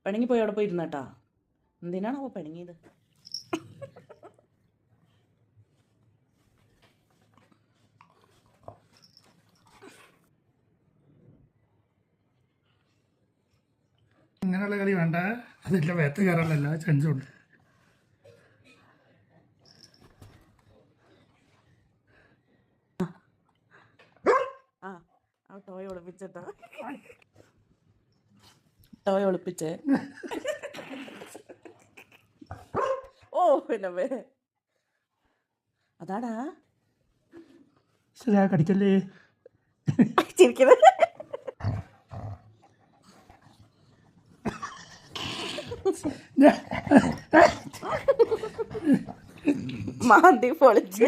പിണങ്ങി പോയി അവിടെ പോയി ഇരുന്നേട്ടാ. എന്തിനാണ് അവ പിണങ്ങിയത്? അങ്ങനെയുള്ള കളി വേണ്ട. അതില്ല വേത്ത് കയറാനുള്ള എല്ലാ ചാൻസും ഉണ്ട്. ടോയ് ഒളിപ്പിച്ചേട്ടാ. ടോയ് ഒളിപ്പിച്ചേ. ഓ പിന്നെ അതാടാ ശരിയാ, കടിക്കല്ലേ ചിരിക്കുന്നത്. മാന്തി പൊളിച്ച്.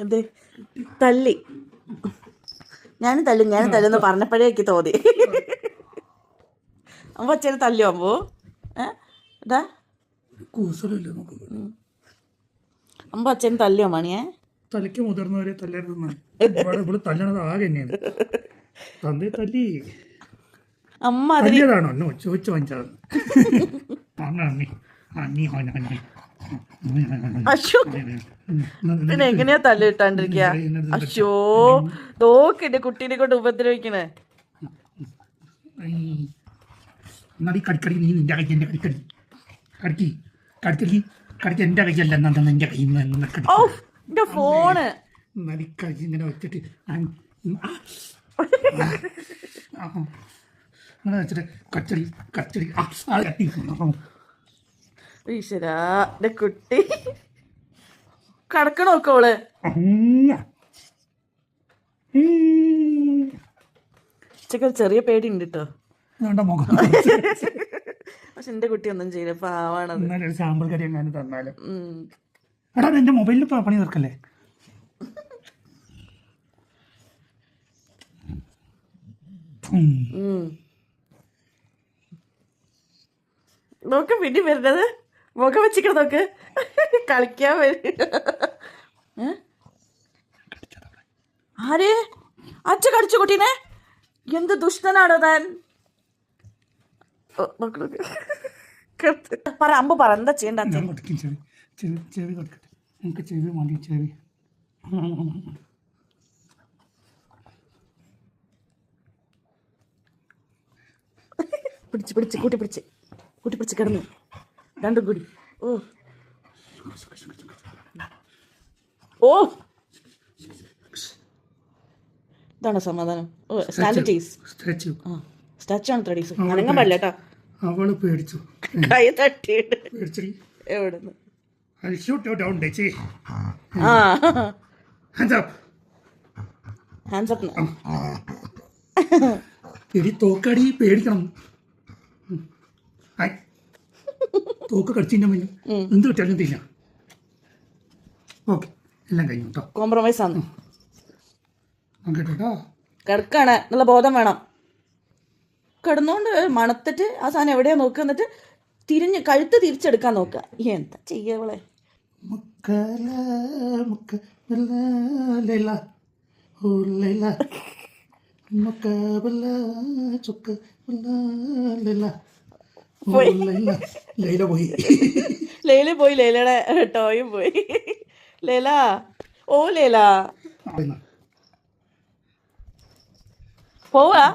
എന്ത് തല്ലി? ഞാനും തല്ലുന്ന് പറഞ്ഞപ്പോഴേ എനിക്ക് തോന്നി. അമ്മ അച്ഛനെ തല്ലി അമ്പോ. ഇതാ അമ്പ അച്ഛന് തല്ലിയോ മണിയെ? തലയ്ക്ക് മുതിർന്നവരെ തല്ലരുതെന്നാണ് തല്ലണത്. ആകെ തന്നെയാണ് തന്നി തല്ലി. അമ്മ തല്ലിയതാണോ? എന്നോ ചോദിച്ചു വാങ്ങിച്ചത്. പിന്നെ എങ്ങനെയാ തല്ല് കിട്ടാണ്ടിരിക്കുക? അശോ നോക്കിന്റെ കുട്ടീനെ കൊണ്ട് ഉപദ്രവിക്കണേ. കടിക്കടി നീ നിന്റെ കൈ എന്റെ കടിക്കടി കടിക്കി കടിക്കടി കടിക്ക് എന്റെ കൈയല്ല എന്റെ കയ്യിൽ നിന്ന് ഫോണ് കൈ ഇങ്ങനെ വെച്ചിട്ട് അങ്ങനെ വെച്ചിട്ട് കച്ചടി കച്ചടി ഈശ്വരാ എന്റെ കുട്ടി കടക്കണോക്കെ അവള്. ഉച്ചക്ക് ചെറിയ പേടി ഉണ്ട് കേട്ടോ. പക്ഷെ എന്റെ കുട്ടി ഒന്നും ചെയ്യില്ല, പാവാണത്. സാമ്പിൾ കറി എങ്ങനെ തന്നാലും എടാ എന്റെ മൊബൈലിൽ പണി തീർക്കല്ലേ. നോക്ക് പിന്നെ വരുന്നത് മുഖം വെച്ചിക്കണ നോക്ക്. കളിക്കാൻ വരും. ആര് അച്ഛ കടിച്ചു കുട്ടീനെ? എന്ത് ദുഷ്ടനാണോ താൻ? പറ അമ്പ് പറ, എന്താ ചെയ്യണ്ട? ചെവി കൊടുക്കട്ടെ, എനിക്ക് ചെവി മതി. ചെവി കൂട്ടി പിടിച്ച് കിടന്നു രണ്ടും കൂടി. ഓ ഇതാണ് സമാധാനം. സ്റ്റാച്ചു ആണ് ത്രഡീസ്. അനങ്ങാൻ പാടില്ല കേട്ടോ. അവള് പേടിച്ചു, കൈ തട്ടിയിട്ട്. എവിടുന്ന്? Hands up. തോക്കടി പേടിക്കണം. തോക്ക് കടിച്ചിന്റെ മുന്നിൽ എന്ത് കിട്ടാലും തിന്ന. ഓക്കെ, എല്ലാം കഴിഞ്ഞു കേട്ടോ. കോംപ്രമൈസ് ആണ് കേട്ടോ. കിടക്കാണ് എന്നുള്ള ബോധം വേണം. കിടന്നുകൊണ്ട് മണത്തിട്ട് ആ സാധനം എവിടെയാ നോക്കുക, എന്നിട്ട് കഴുത്ത് തിരിച്ചെടുക്കാൻ നോക്കുക. എന്താ ചെയ്യവളെ? ലൈല പോയി, ലൈലയുടെ ടോയും പോയി. ലൈല ഓ ലൈല പോവാ.